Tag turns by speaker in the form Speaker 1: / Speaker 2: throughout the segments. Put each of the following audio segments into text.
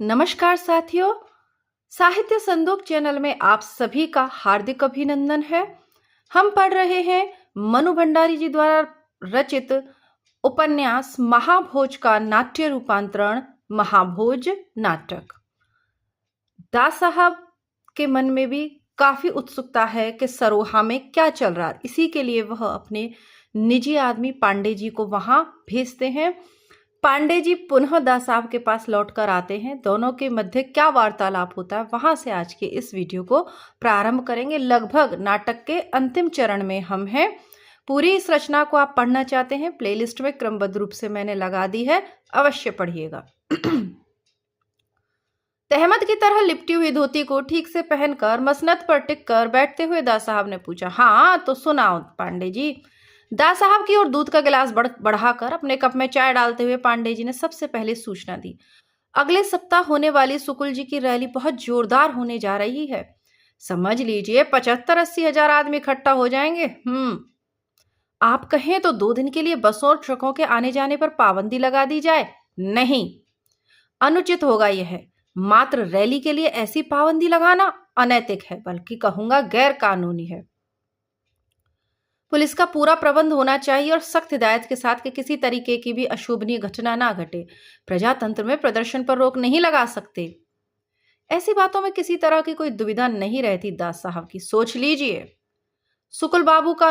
Speaker 1: नमस्कार साथियों, साहित्य संदूक चैनल में आप सभी का हार्दिक अभिनंदन है। हम पढ़ रहे हैं मनु भंडारी जी द्वारा रचित उपन्यास महाभोज का नाट्य रूपांतरण महाभोज नाटक। दास साहब के मन में भी काफी उत्सुकता है कि सरोहा में क्या चल रहा है। इसी के लिए वह अपने निजी आदमी पांडे जी को वहां भेजते हैं। पांडे जी पुनः दास साहब के पास लौटकर आते हैं। दोनों के मध्य क्या वार्तालाप होता है, वहां से आज के इस वीडियो को प्रारंभ करेंगे। लगभग नाटक के अंतिम चरण में हम हैं। पूरी इस रचना को आप पढ़ना चाहते हैं, प्लेलिस्ट में क्रमबद्ध रूप से मैंने लगा दी है, अवश्य पढ़िएगा। तहमद की तरह लिपटी हुई धोती को ठीक से पहनकर मसनद पर टिक कर बैठते हुए दास साहब ने पूछा, हाँ तो सुनाओ पांडे जी। दास साहब की ओर दूध का गिलास बढ़ाकर अपने कप में चाय डालते हुए पांडे जी ने सबसे पहले सूचना दी, अगले सप्ताह होने वाली सुकुल जी की रैली बहुत जोरदार होने जा रही है। समझ लीजिए 75-80 हजार आदमी इकट्ठा हो जाएंगे। आप कहें तो 2 दिन के लिए बसों और ट्रकों के आने जाने पर पाबंदी लगा दी जाए। नहीं, अनुचित होगा यह। मात्र रैली के लिए ऐसी पाबंदी लगाना अनैतिक है, बल्कि कहूंगा गैर कानूनी है। पुलिस का पूरा प्रबंध होना चाहिए और सख्त हिदायत के साथ कि किसी तरीके की भी अशोभनीय घटना ना घटे। प्रजातंत्र में प्रदर्शन पर रोक नहीं लगा सकते। ऐसी बातों में किसी तरह की कोई दुविधा नहीं रहती दास साहब की। सोच लीजिए। सुकुल बाबू का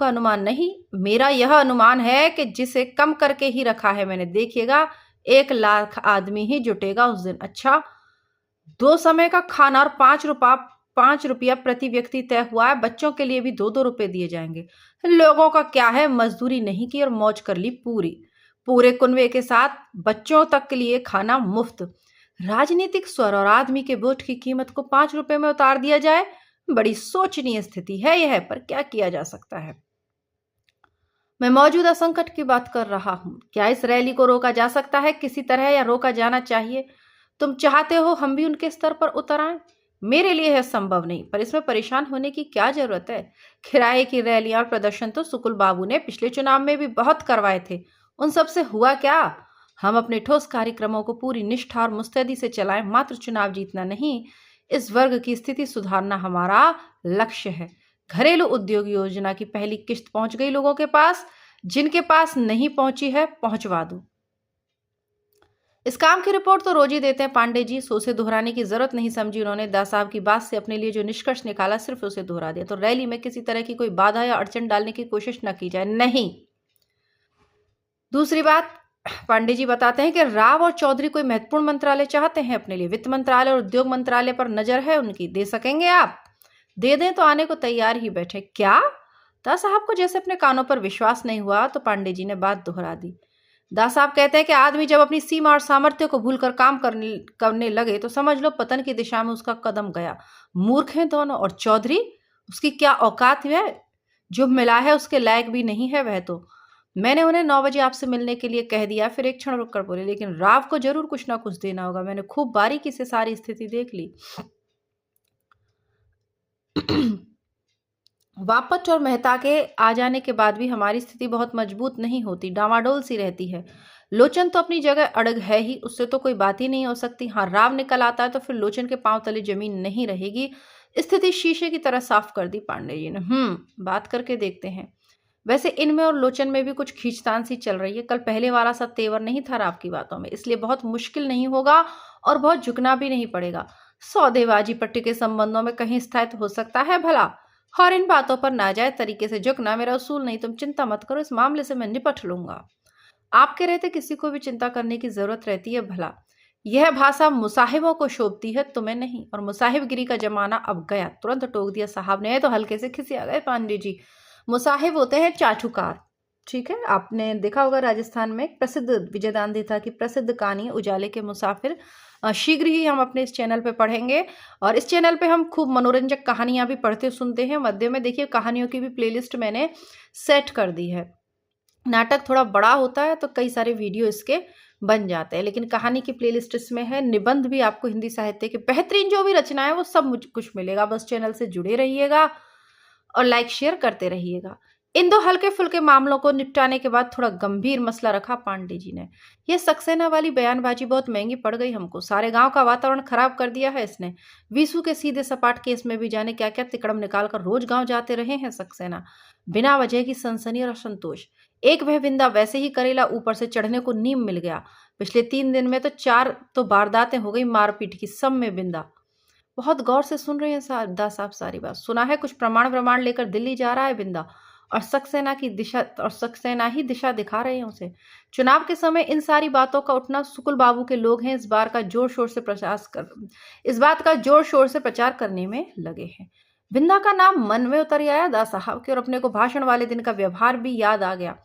Speaker 1: अनुमान नहीं, मेरा यह अनुमान है कि जिसे कम करके ही रखा है मैंने। देखिएगा 1 लाख आदमी ही जुटेगा उस दिन। अच्छा, 2 समय का खाना और 5 रुपया प्रति व्यक्ति तय हुआ है। बच्चों के लिए भी 2-2 रुपए दिए जाएंगे। लोगों का क्या है, मजदूरी नहीं की और मौज कर ली पूरे कुनवे के साथ। बच्चों तक के लिए खाना मुफ्त। राजनीतिक स्वर और आदमी के वोट की कीमत को 5 रुपए में उतार दिया जाए। बड़ी सोचनीय स्थिति है यह, पर क्या किया जा सकता है। मैं मौजूदा संकट की बात कर रहा हूं। क्या इस रैली को रोका जा सकता है किसी तरह, या रोका जाना चाहिए? तुम चाहते हो हम भी उनके स्तर पर उतर आए? मेरे लिए यह संभव नहीं, पर इसमें परेशान होने की क्या जरूरत है। किराए की रैलियां और प्रदर्शन तो सुकुल बाबू ने पिछले चुनाव में भी बहुत करवाए थे। उन सब से हुआ क्या? हम अपने ठोस कार्यक्रमों को पूरी निष्ठा और मुस्तैदी से चलाएं। मात्र चुनाव जीतना नहीं, इस वर्ग की स्थिति सुधारना हमारा लक्ष्य है। घरेलू उद्योग योजना की पहली किस्त पहुंच गई लोगों के पास। जिनके पास नहीं पहुंची है, पहुंचवा दो। इस काम की रिपोर्ट तो रोज ही देते हैं पांडे जी। सो से दोहराने की जरूरत नहीं समझी उन्होंने। दास साहब की बात से अपने लिए जो निष्कर्ष निकाला, सिर्फ उसे दोहरा दिया। तो रैली में किसी तरह की कोई बाधा या अड़चन डालने की कोशिश न की जाए। नहीं। दूसरी बात, पांडे जी बताते हैं कि राव और चौधरी कोई महत्वपूर्ण मंत्रालय चाहते हैं अपने लिए। वित्त मंत्रालय और उद्योग मंत्रालय पर नजर है उनकी। दे सकेंगे आप? दे दें तो आने को तैयार ही बैठे। क्या? दास साहब को जैसे अपने कानों पर विश्वास नहीं हुआ, तो पांडे जी ने बात दोहरा दी। दास साहब कहते हैं कि आदमी जब अपनी सीमा और सामर्थ्य को भूलकर काम करने लगे तो समझ लो पतन की दिशा में उसका कदम गया। मूर्ख हैं दोनों। और चौधरी, उसकी क्या औकात है? जो मिला है उसके लायक भी नहीं है वह तो। मैंने उन्हें 9 बजे आपसे मिलने के लिए कह दिया। फिर एक क्षण रुककर बोले, लेकिन राव को जरूर कुछ ना कुछ देना होगा। मैंने खूब बारीकी से सारी स्थिति देख ली। बापट और मेहता के आ जाने के बाद भी हमारी स्थिति बहुत मजबूत नहीं होती, डामाडोल सी रहती है। लोचन तो अपनी जगह अड़ग है ही, उससे तो कोई बात ही नहीं हो सकती। हाँ, राव निकल आता है तो फिर लोचन के पांव तले जमीन नहीं रहेगी। स्थिति शीशे की तरह साफ कर दी पांडे जी ने। बात करके देखते हैं। वैसे इनमें और लोचन में भी कुछ खींचतान सी चल रही है। कल पहले वाला सा तेवर नहीं था राव की बातों में, इसलिए बहुत मुश्किल नहीं होगा और बहुत झुकना भी नहीं पड़ेगा। सौदेबाजी पट्टी के संबंधों में कहीं स्थायित्व हो सकता है भला, और इन बातों पर नाजायज तरीके से झुकना मेरा उसूल नहीं। तुम चिंता मत करो, इस मामले से मैं निपट लूंगा। आपके रहते किसी को भी चिंता करने की जरूरत रहती है भला? यह भाषा मुसाहिबों को शोभती है, तुम्हें नहीं। और मुसाहिबगिरी का जमाना अब गया। तुरंत टोक दिया साहब ने, तो हल्के से खिसिया गए पांडे जी। मुसाहिब होते हैं चाटुकार, ठीक है। आपने देखा होगा राजस्थान में एक प्रसिद्ध विजय दांदेथा की प्रसिद्ध कहानी उजाले के मुसाफिर। शीघ्र ही हम अपने इस चैनल पे पढ़ेंगे, और इस चैनल पे हम खूब मनोरंजक कहानियां भी पढ़ते सुनते हैं। मध्य में देखिए कहानियों की भी प्लेलिस्ट मैंने सेट कर दी है। नाटक थोड़ा बड़ा होता है तो कई सारे वीडियो इसके बन जाते हैं, लेकिन कहानी की प्लेलिस्ट इसमें है। निबंध भी आपको हिंदी साहित्य के बेहतरीन जो भी रचना है वो सब कुछ मिलेगा। बस चैनल से जुड़े रहिएगा और लाइक शेयर करते रहिएगा। इन दो हल्के फुल्के मामलों को निपटाने के बाद थोड़ा गंभीर मसला रखा पांडे जी ने। यह सक्सेना वाली बयानबाजी बहुत महंगी पड़ गई हमको। सारे गांव का वातावरण खराब कर दिया है इसने। विशु के सीधे सपाट केस में भी जाने क्या क्या तिकड़म निकालकर रोज गांव जाते रहे हैं सक्सेना, बिना वजह की सनसनी और असंतोष। एक वह बिंदा वैसे ही करेला, ऊपर से चढ़ने को नीम मिल गया। पिछले 3 दिन में तो 4 तो वारदातें हो गई मारपीट की, सब में बिंदा। बहुत गौर से सुन रहे हैं दास साहब सारी बात। सुना है कुछ प्रमाण प्रमाण लेकर दिल्ली जा रहा है बिंदा, और सक्सेना ही दिशा दिखा रहे हैं उसे। चुनाव के समय इन सारी बातों का उठना सुकुल बाबू के लोग हैं, इस बात का जोर शोर से प्रचार करने में लगे हैं। बिंदा का नाम मन में उतर आया दास साहब के, और अपने को भाषण वाले दिन का व्यवहार भी याद आ गया।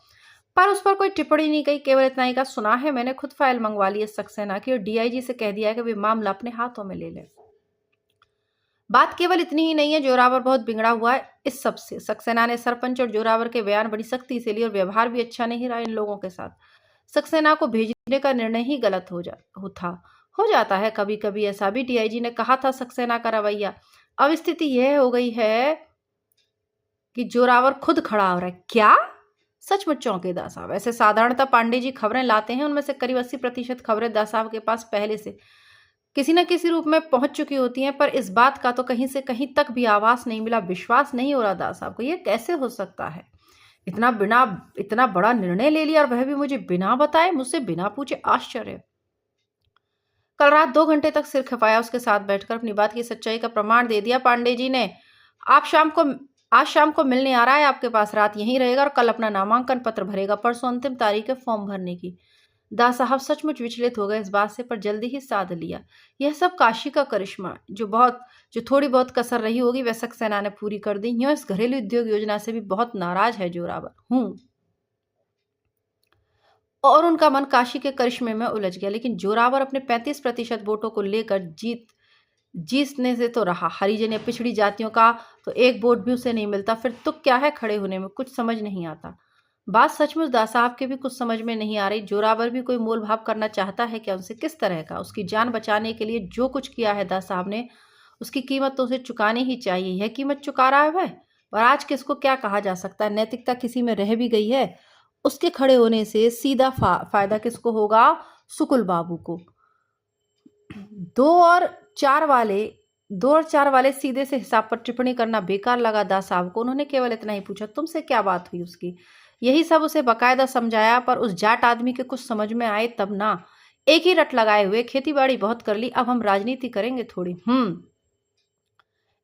Speaker 1: पर उस पर कोई टिप्पणी नहीं कही, केवल इतना ही कहा, सुना है मैंने खुद फाइल मंगवा ली है सक्सेना की, और डीआईजी से कह दिया है कि वे मामला अपने हाथों में ले ले। बात केवल इतनी ही नहीं है, जोरावर बहुत बिगड़ा हुआ है इस सब से। सक्सेना ने सरपंच और जोरावर के बयान बड़ी सख्ती से लिए, और व्यवहार भी अच्छा नहीं रहा इन लोगों के साथ। सक्सेना को भेजने का निर्णय ही गलत हो जाता है कभी कभी, ऐसा भी डीआईजी ने कहा था सक्सेना का रवैया। अब स्थिति यह हो गई है कि जोरावर खुद खड़ा हो रहा है। क्या? सचमुच चौंके दास साहब। ऐसे साधारणतः पांडे जी खबरें लाते हैं, उनमें से करीब 80% खबरें दास साहब के पास पहले से किसी न किसी रूप में पहुंच चुकी होती हैं, पर इस बात का तो कहीं से कहीं तक भी आवाज नहीं मिला। विश्वास नहीं हो रहा दास साहब को, यह कैसे हो सकता है? इतना बड़ा निर्णय ले लिया, और वह भी मुझे बिना बताए, मुझसे बिना पूछे। आश्चर्य। कल रात 2 घंटे तक सिर खपाया, उसके साथ बैठकर अपनी बात की सच्चाई का प्रमाण दे दिया पांडे जी ने। आज शाम को मिलने आ रहा है आपके पास, रात यहीं रहेगा और कल अपना नामांकन पत्र भरेगा। परसों अंतिम तारीख है फॉर्म भरने की। दास साहब सचमुच विचलित हो गए इस बात से, पर जल्दी ही साध लिया। यह सब काशी का करिश्मा, जो थोड़ी बहुत कसर रही होगी वह सक्सेना ने पूरी कर दी। यूं इस घरेलू उद्योग योजना से भी बहुत नाराज है जोरावर हूं, और उनका मन काशी के करिश्मे में उलझ गया। लेकिन जोरावर अपने 35% वोटों को लेकर जीतने से तो रहा। हरिजन या पिछड़ी जातियों का तो एक वोट भी उसे नहीं मिलता, फिर तुक क्या है खड़े होने में? कुछ समझ नहीं आता। बात सचमुच दास साहब के भी कुछ समझ में नहीं आ रही। जोरावर भी कोई मोल भाव करना चाहता है क्या उनसे? किस तरह का? उसकी जान बचाने के लिए जो कुछ किया है दास साहब ने, उसकी कीमत तो उसे चुकानी ही चाहिए। यह कीमत चुका रहा है वह। और आज किसको क्या कहा जा सकता है? नैतिकता किसी में रह भी गई है, उसके खड़े होने से सीधा फायदा किसको होगा? सुकुल बाबू को। 2 और 4 वाले सीधे से हिसाब पर टिप्पणी करना बेकार लगा दास साहब को। उन्होंने केवल इतना ही पूछा, तुमसे क्या बात हुई उसकी? यही सब उसे बकायदा समझाया, पर उस जाट आदमी के कुछ समझ में आए तब ना। एक ही रट लगाए हुए, खेती बाड़ी बहुत कर ली, अब हम राजनीति करेंगे थोड़ी।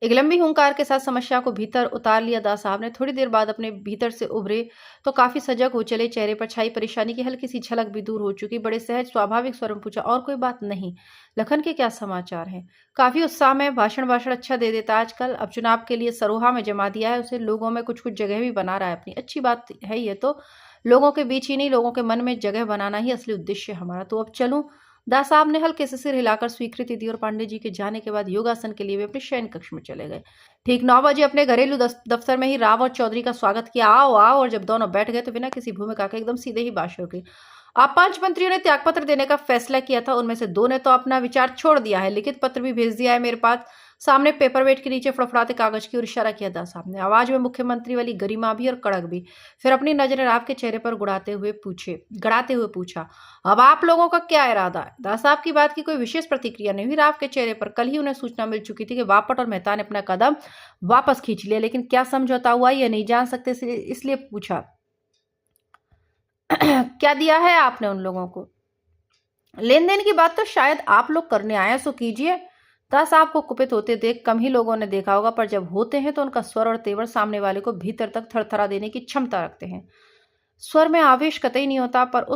Speaker 1: एक लंबी हुंकार के साथ समस्या को भीतर उतार लिया दास साहब ने। थोड़ी देर बाद अपने भीतर से उभरे तो काफी सजग हो चले। चेहरे पर छाई परेशानी की हल्की सी झलक भी दूर हो चुकी। बड़े सहज स्वाभाविक स्वर में पूछा, और कोई बात नहीं? लखन के क्या समाचार हैं? काफी उत्साह में, भाषण अच्छा दे देता आजकल। अब चुनाव के लिए सरोहा में जमा दिया है उसे, लोगों में कुछ जगह भी बना रहा है अपनी। अच्छी बात है ये तो, लोगों के बीच ही नहीं, लोगों के मन में जगह बनाना ही असली उद्देश्य है हमारा। तो अब चलूं? दास साहब ने हल्के से सिर हिलाकर स्वीकृति दी, और पांडे जी के जाने के बाद योगासन के लिए वे अपने शयन कक्ष में चले गए। ठीक 9 बजे अपने घरेलू दफ्तर में ही राव और चौधरी का स्वागत किया। आओ आओ। और जब दोनों बैठ गए तो बिना किसी भूमिका के एकदम सीधे ही बात शुरू की। आप 5 मंत्रियों ने त्यागपत्र देने का फैसला किया था, उनमें से 2 ने तो अपना विचार छोड़ दिया है, लिखित पत्र भी भेज दिया है मेरे पास। सामने पेपरवेट के नीचे फड़फड़ाते कागज की ओर इशारा किया दास साहब ने, आवाज में मुख्यमंत्री वाली गरिमा भी और कड़क भी। फिर अपनी नजरें राव के चेहरे पर गड़ाते हुए पूछा, अब आप लोगों का क्या इरादा है? दास साहब की बात की कोई विशेष प्रतिक्रिया नहीं हुई राव के चेहरे पर। कल ही उन्हें सूचना मिल चुकी थी कि बापट और मेहता ने अपना कदम वापस खींच लिया, लेकिन क्या समझौता हुआ यह नहीं जान सकते, इसलिए पूछा, क्या दिया है आपने उन लोगों को? लेन देन की बात तो शायद आप लोग करने आए, सो कीजिए। दास साहब को कुपित होते देख कम ही लोगों ने देखा होगा, पर जब होते हैं तो उनका स्वर और तेवर सामने वाले को भीतर तक थरथरा देने की क्षमता रखते हैं। स्वर में आवेश कतई नहीं होता, पर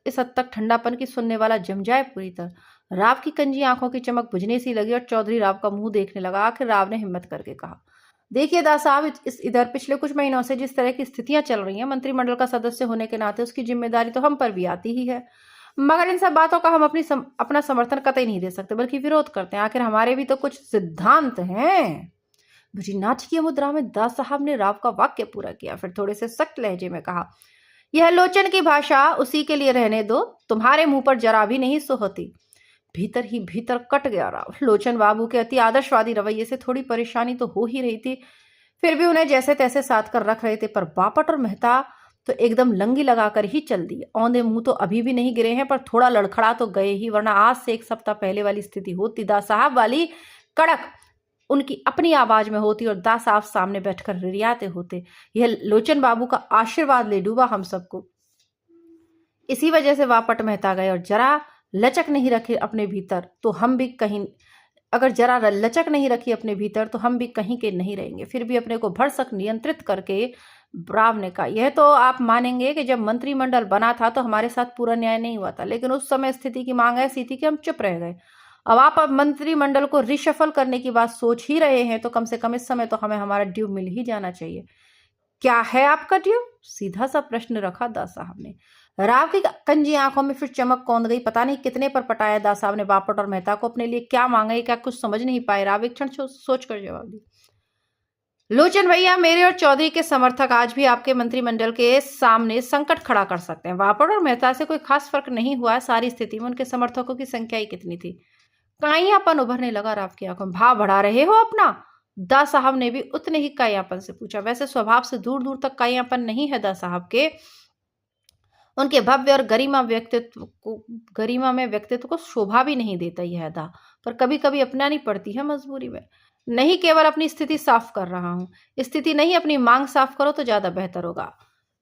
Speaker 1: इस हद तक ठंडापन की सुनने वाला जम जाए पूरी तरह। राव की कंजी आंखों की चमक बुझने सी लगी, और चौधरी राव का मुंह देखने लगा। आखिर राव ने हिम्मत करके कहा, देखिए दास साहब, इधर पिछले कुछ महीनों से जिस तरह की स्थितियां चल रही हैं, मंत्रिमंडल का सदस्य होने के नाते उसकी जिम्मेदारी तो हम पर भी आती ही है। मगर इन सब बातों का हम अपना समर्थन कतई नहीं दे सकते, बल्कि विरोध करते हैं। आखिर हमारे भी तो कुछ सिद्धांत हैं। बुरी नाटकीय मुद्रा में दास साहब ने राव का वाक्य पूरा किया, फिर थोड़े से सख्त लहजे में कहा, यह लोचन की भाषा उसी के लिए रहने दो, तुम्हारे मुंह पर जरा भी नहीं सोहती। भीतर ही भीतर कट गया राव। लोचन बाबू के अति आदर्शवादी रवैये से थोड़ी परेशानी तो हो ही रही थी, फिर भी उन्हें जैसे तैसे साध कर रख रहे थे, पर बापट और मेहता तो एकदम लंगी लगाकर ही चल दिए। औंधे मुंह तो अभी भी नहीं गिरे हैं, पर थोड़ा लड़खड़ा तो गए ही, वरना आज से 1 सप्ताह पहले वाली स्थिति होती, दा साहब वाली कड़क उनकी अपनी आवाज में होती और दा साहब सामने बैठकर रिरियाते होते। यह लोचन बाबू का आशीर्वाद ले डूबा हम सबको। इसी वजह से वापट मेहता गए, और जरा लचक नहीं रखे अपने भीतर तो हम भी कहीं अगर जरा लचक नहीं रखी अपने भीतर तो हम भी कहीं के नहीं रहेंगे। फिर भी अपने को भरसक नियंत्रित करके राव ने कहा, यह तो आप मानेंगे कि जब मंत्रिमंडल बना था तो हमारे साथ पूरा न्याय नहीं हुआ था, लेकिन उस समय स्थिति की मांग ऐसी थी कि हम चुप रह गए। अब मंत्रिमंडल को रिशफल करने की बात सोच ही रहे हैं, तो कम से कम इस समय तो हमें हमारा ड्यू मिल ही जाना चाहिए। क्या है आपका ड्यू? सीधा सा प्रश्न रखा दा साहब ने। राव की कंजी आंखों में फिर चमक कौंध गई। पता नहीं कितने पर पटाया दा साहब ने बापट और मेहता को। अपने लिए क्या मांगे, क्या कुछ समझ नहीं पाए। राव एक क्षण सोच कर जवाब दी, लोचन भैया, मेरे और चौधरी के समर्थक आज भी आपके मंत्रिमंडल के सामने संकट खड़ा कर सकते हैं। बापट और मेहता से कोई खास फर्क नहीं हुआ है सारी स्थिति में। उनके समर्थकों की संख्या ही कितनी थी। काइयापन उभरने लगा राव की आंखों में। भाव बढ़ा रहे हो अपना? दा साहब ने भी उतने ही काइयापन से पूछा। वैसे स्वभाव से दूर दूर तक काइयापन नहीं है दा साहब के। उनके भव्य और गरिमा में व्यक्तित्व को शोभा भी नहीं देता यह अदा, पर कभी कभी अपनानी पड़ती है मजबूरी में। नहीं, केवल अपनी स्थिति साफ कर रहा हूं। स्थिति नहीं, अपनी मांग साफ करो तो ज्यादा बेहतर होगा।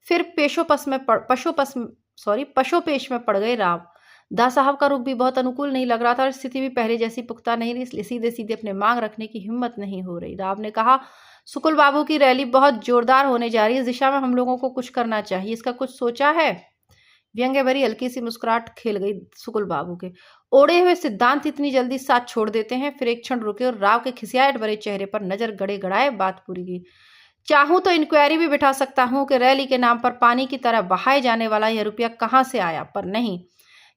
Speaker 1: फिर पशोपेश में पड़ गए राव। दा साहब का रुख भी बहुत अनुकूल नहीं लग रहा था और स्थिति भी पहले जैसी पुख्ता नहीं रही, इसलिए सीधे सीधे अपने मांग रखने की हिम्मत नहीं हो रही। राव ने कहा, सुकुल बाबू की रैली बहुत जोरदार होने जा रही है, इस दिशा में हम लोगों को कुछ करना चाहिए। इसका कुछ सोचा है? व्यंग्य भरी हल्की सी मुस्कुराहट खेल गई सुकुल बाबू के। ओढ़े हुए सिद्धांत इतनी जल्दी साथ छोड़ देते हैं? फिर एक क्षण रुके और राव के खिसियाहट भरे चेहरे पर नजर गड़े गड़ाए बात पूरी की। चाहूं तो इंक्वायरी भी बिठा सकता हूं कि रैली के नाम पर पानी की तरह बहाए जाने वाला यह रुपया कहां से आया, पर नहीं,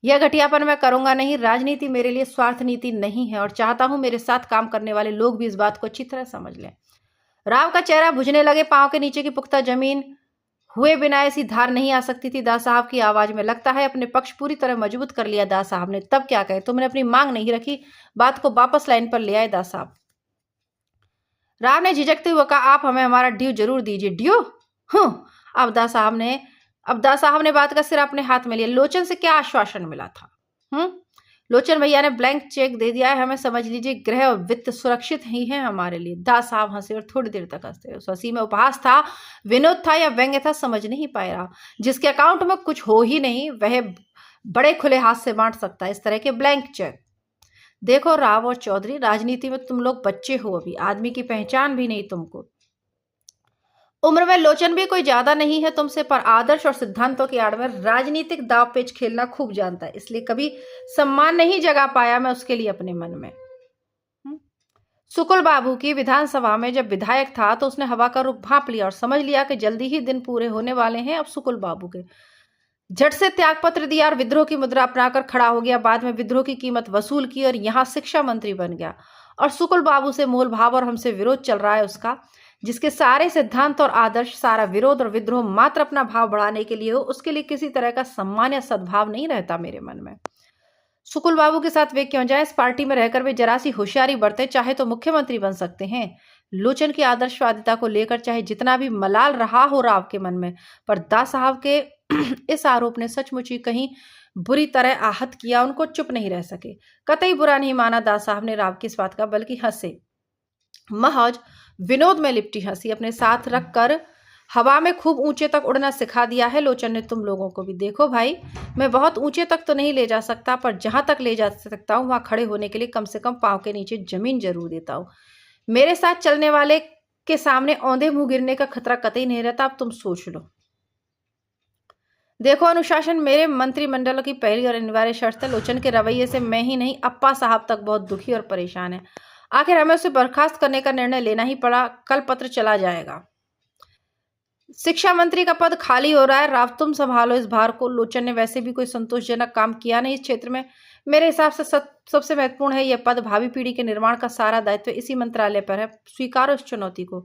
Speaker 1: यह घटियापन मैं करूंगा नहीं। राजनीति मेरे लिए स्वार्थ नीति नहीं है, और चाहता हूं मेरे साथ काम करने वाले लोग भी इस बात को अच्छी तरह समझ लें। राव का चेहरा बुझने लगे। पांव के नीचे की पुख्ता जमीन हुए बिना ऐसी धार नहीं आ सकती थी दा साहब की आवाज में। लगता है अपने पक्ष पूरी तरह मजबूत कर लिया दा साहब ने। तब क्या कहे, तुमने अपनी मांग नहीं रखी, बात को वापस लाइन पर ले आए दा साहब। राव ने झिझकते हुए कहा, आप हमें हमारा ड्यू जरूर दीजिए। ड्यू? अब दा साहब ने बात का सिरा अपने हाथ में लिया। लोचन से क्या आश्वासन मिला था? लोचन भैया ने ब्लैंक चेक दे दिया है, हमें समझ लीजिए गृह और वित्त सुरक्षित ही है हमारे लिए। दा साहब हंसे और थोड़ी देर तक हंसते। उस हंसी में उपहास था, विनोद था या व्यंग्य था, समझ नहीं पाए रहा। जिसके अकाउंट में कुछ हो ही नहीं, वह बड़े खुले हाथ से बांट सकता है इस तरह के ब्लैंक चेक। देखो राव और चौधरी, राजनीति में तुम लोग बच्चे हो, अभी आदमी की पहचान भी नहीं तुमको। उम्र में लोचन भी कोई ज्यादा नहीं है तुमसे, पर आदर्श और सिद्धांतों की आड़ में राजनीतिक दाव पेच खेलना खूब जानता है, इसलिए कभी सम्मान नहीं जगा पाया मैं उसके लिए अपने मन में। सुकुल बाबू की विधानसभा में जब विधायक था तो उसने हवा का रुख भांप लिया और समझ लिया कि जल्दी ही दिन पूरे होने वाले हैं अब सुकुल बाबू के। झट से त्यागपत्र दिया और विद्रोह की मुद्रा अपनाकर खड़ा हो गया। बाद में विद्रोह की कीमत वसूल की और यहाँ शिक्षा मंत्री बन गया। और सुकुल बाबू से मोल भाव और हमसे विरोध चल रहा है उसका, जिसके सारे सिद्धांत और आदर्श, सारा विरोध और विद्रोह मात्र अपना भाव बढ़ाने के लिए हो, उसके लिए किसी तरह का सम्मान या सद्भाव नहीं रहता मेरे मन में। सुकुल बाबू के साथ वे क्यों जाए? इस पार्टी में रहकर वे जरा सी होशियारी बरते, चाहे तो मुख्यमंत्री बन सकते हैं। लोचन की आदर्शवादिता को लेकर चाहे जितना भी मलाल रहा हो राव के मन में, पर दा साहब के इस आरोप ने सचमुच ही कहीं बुरी तरह आहत किया। उनको चुप नहीं रह सके। कतई बुरा नहीं माना दा साहब ने राव की इस बात का, बल्कि हंसे। महज विनोद में लिपटी हंसी। अपने साथ रखकर हवा में खूब ऊंचे तक उड़ना सिखा दिया है लोचन ने तुम लोगों को भी। देखो भाई, मैं बहुत ऊंचे तक तो नहीं ले जा सकता, पर जहां तक ले जा सकता हूं वहां खड़े होने के लिए कम से कम पांव के नीचे जमीन जरूर देता हूं। मेरे साथ चलने वाले के सामने औंधे मुंह गिरने का खतरा कतई नहीं रहता। अब तुम सोच लो। देखो, अनुशासन मेरे मंत्रिमंडल की पहली और अनिवार्य शर्त है। लोचन के रवैये से मैं ही नहीं, अप्पा साहब तक बहुत दुखी और परेशान है। आखिर हमें उसे बर्खास्त करने का निर्णय लेना ही पड़ा। कल पत्र चला जाएगा। शिक्षा मंत्री का पद खाली हो रहा है। राव, तुम संभालो इस भार को। लोचन ने वैसे भी कोई संतोषजनक काम किया नहीं इस क्षेत्र में। मेरे हिसाब से सबसे महत्वपूर्ण है यह पद। भावी पीढ़ी के निर्माण का सारा दायित्व इसी मंत्रालय पर है। स्वीकारो इस चुनौती को।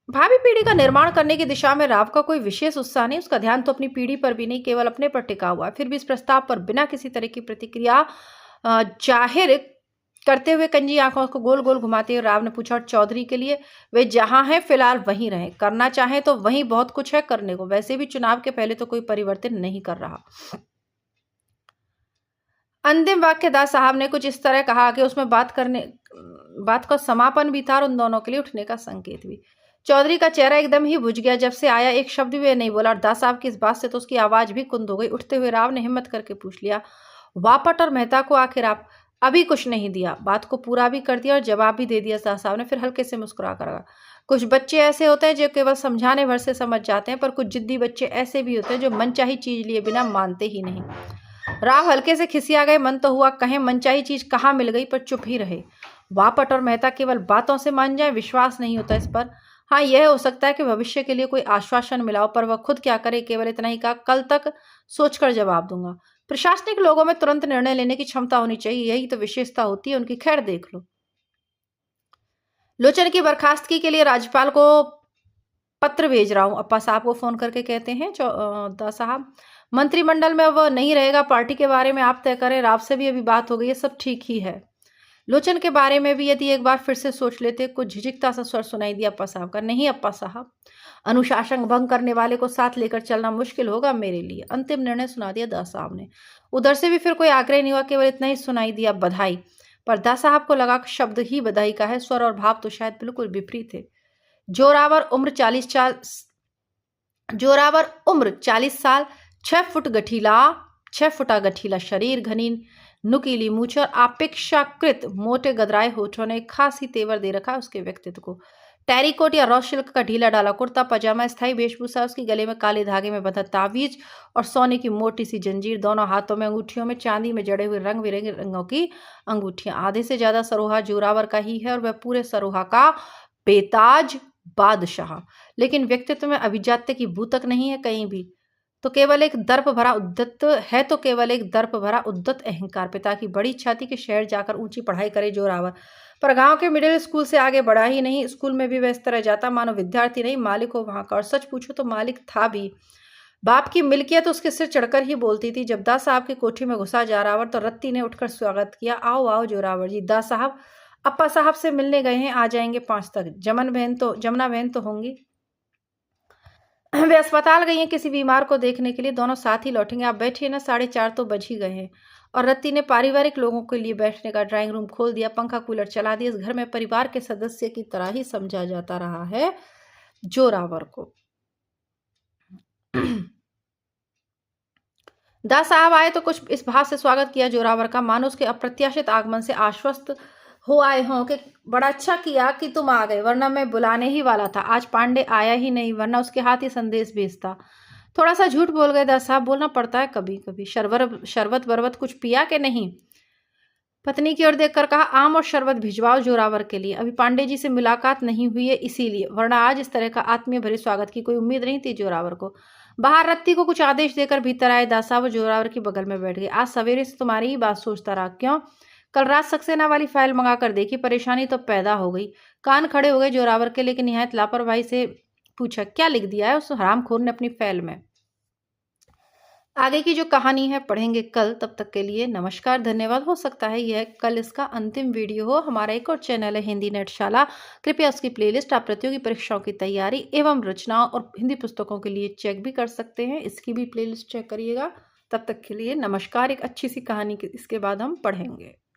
Speaker 1: भावी पीढ़ी का निर्माण करने की दिशा में राव का कोई विशेष उत्साह नहीं। उसका ध्यान तो अपनी पीढ़ी पर भी नहीं, केवल अपने पर टिका हुआ है। फिर भी इस प्रस्ताव पर बिना किसी तरह की प्रतिक्रिया जाहिर करते हुए कंजी आंखों को गोल गोल घुमाते हुए राव ने पूछा, और चौधरी के लिए? वे जहां हैं फिलहाल वहीं रहें, करना चाहें तो वहीं बहुत कुछ है करने को। वैसे भी चुनाव के पहले तो कोई परिवर्तन नहीं कर रहा। अंतिम वाक्य दास साहब ने कुछ इस तरह कहा कि उसमें बात का समापन भी था और उन दोनों के लिए उठने का संकेत भी। चौधरी का चेहरा एकदम ही बुझ गया। जब से आया एक शब्द भी नहीं बोला, और दास साहब की इस बात से तो उसकी आवाज भी कुंद हो गई। उठते हुए राव ने हिम्मत करके पूछ लिया, वापट और मेहता को आखिर आप अभी कुछ नहीं दिया? बात को पूरा भी कर दिया और जवाब भी दे दिया दास साहब ने। फिर हल्के से मुस्कुरा कर कहा, कुछ बच्चे ऐसे होते हैं जो केवल समझाने भर से समझ जाते हैं, पर कुछ जिद्दी बच्चे ऐसे भी होते हैं जो मनचाही चीज लिए बिना मानते ही नहीं। राव हल्के से खिसिया गए। मन तो हुआ कहें मनचाही चीज कहाँ मिल गई, पर चुप ही रहे। वापट और मेहता केवल बातों से मान जाए, विश्वास नहीं होता इस पर। हाँ, यह हो सकता है कि भविष्य के लिए कोई आश्वासन मिला हो, पर वह खुद क्या करे, केवल इतना ही कहा, कल तक सोचकर जवाब दूंगा। प्रशासनिक लोगों में तुरंत निर्णय लेने की क्षमता होनी चाहिए, यही तो विशेषता होती है उनकी। खैर देख लो। लोचन की बर्खास्तगी के लिए राज्यपाल को पत्र भेज रहा हूं, अप्पा साहब को फोन करके कहते हैं दास साहब। मंत्रिमंडल में वह नहीं रहेगा, पार्टी के बारे में आप तय करें। राव से भी अभी बात हो गई है, सब ठीक ही है। लोचन के बारे में भी यदि एक बार फिर से सोच लेते। कुछ झिझकता सा स्वर सुनाई दिया अप्पा साहब का। नहीं अप्पा साहब, अनुशासन भंग करने वाले को साथ लेकर चलना मुश्किल होगा मेरे लिए। अंतिम निर्णय सुना दिया दास साहब ने। उधर से भी फिर कोई आग्रह नहीं हुआ, केवल इतना ही सुनाई दिया, बधाई। पर दास साहब को लगा कि शब्द ही बधाई का है, स्वर और भाव तो शायद बिल्कुल विपरीत थे। जोरावर उम्र 40 साल, 6 फुटा गठीला शरीर, घनी नुकीली मूछ और अपेक्षाकृत मोटे गदराए होठों ने खासी तेवर दे रखा उसके व्यक्तित्व को। टेरिकोट या रॉ सिल्क का ढीला डाला कुर्ता पजामा स्थायी वेशभूषा, उसके गले में काले धागे में बंधा तावीज और सोने की मोटी सी जंजीर, दोनों हाथों में अंगूठियों में चांदी में जड़े हुए रंग बिरंगे रंगों की अंगूठियां। आधे से ज्यादा सरोहा जोरावर का ही है और वह पूरे सरोहा का बेताज बादशाह। लेकिन व्यक्तित्व में अभिजात्य की भूतक नहीं है कहीं भी। तो केवल एक दर्प भरा उद्दत अहंकार। पिता की बड़ी इच्छा थी कि शहर जाकर ऊंची पढ़ाई करे जोरावर, पर गांव के मिडिल स्कूल से आगे बढ़ा ही नहीं। स्कूल में भी वह इस तरह जाता मानो विद्यार्थी नहीं मालिक हो वहां का। और सच पूछो तो मालिक था भी। बाप की मिल्कियत तो उसके सिर चढ़कर ही बोलती थी। जब दास साहब की कोठी में घुसा जोरावर तो रत्ती ने उठकर स्वागत किया, आओ आओ जोरावर जी। दास साहब अप्पा साहब से मिलने गए हैं, आ जाएंगे 5 तक। जमुना बहन तो होंगी, वे अस्पताल गई हैं किसी बीमार को देखने के लिए। दोनों साथ ही लौटेंगे, आप बैठिए ना, 4:30 तो बज ही गए हैं। और रत्ती ने पारिवारिक लोगों के लिए बैठने का ड्राइंग रूम खोल दिया, पंखा कूलर चला दिया। इस घर में परिवार के सदस्य की तरह ही समझा जाता रहा है जोरावर को। दास साहब आए तो कुछ इस भाव से स्वागत किया जोरावर का, मानो उसके अप्रत्याशित आगमन से आश्वस्त हो आए हों कि बड़ा अच्छा किया कि तुम आ गए, वरना मैं बुलाने ही वाला था। आज पांडे आया ही नहीं, वरना उसके हाथ ही संदेश भेजता। थोड़ा सा झूठ बोल गए दास साहब, बोलना पड़ता है कभी कभी। शरबत बरबत कुछ पिया के नहीं? पत्नी की ओर देखकर कहा, आम और शरबत भिजवाओ जोरावर के लिए। अभी पांडे जी से मुलाकात नहीं हुई है इसीलिए, वरना आज इस तरह का आत्मीय भरे स्वागत की कोई उम्मीद नहीं थी जोरावर को। बाहर रत्ती को कुछ आदेश देकर भीतर आए दास साहब जोरावर की बगल में बैठ गए। आज सवेरे से तुम्हारी ही बात सोचता रहा। क्यों? कल रात सक्सेना वाली फाइल मंगा कर देखी, परेशानी तो पैदा हो गई। कान खड़े हो गए जोरावर के, लेकिन निहायत लापरवाही से पूछा, क्या लिख दिया है उस हरामखोर ने अपनी फाइल में? आगे की जो कहानी है पढ़ेंगे कल। तब तक के लिए नमस्कार, धन्यवाद। हो सकता है यह कल इसका अंतिम वीडियो हो। हमारा एक और चैनल है हिंदी नेटशाला, कृपया उसकी प्लेलिस्ट आप प्रतियोगी परीक्षाओं की तैयारी एवं रचनाओं और हिंदी पुस्तकों के लिए चेक भी कर सकते हैं, इसकी भी प्लेलिस्ट चेक करिएगा। तब तक के लिए नमस्कार। एक अच्छी सी कहानी इसके बाद हम पढ़ेंगे।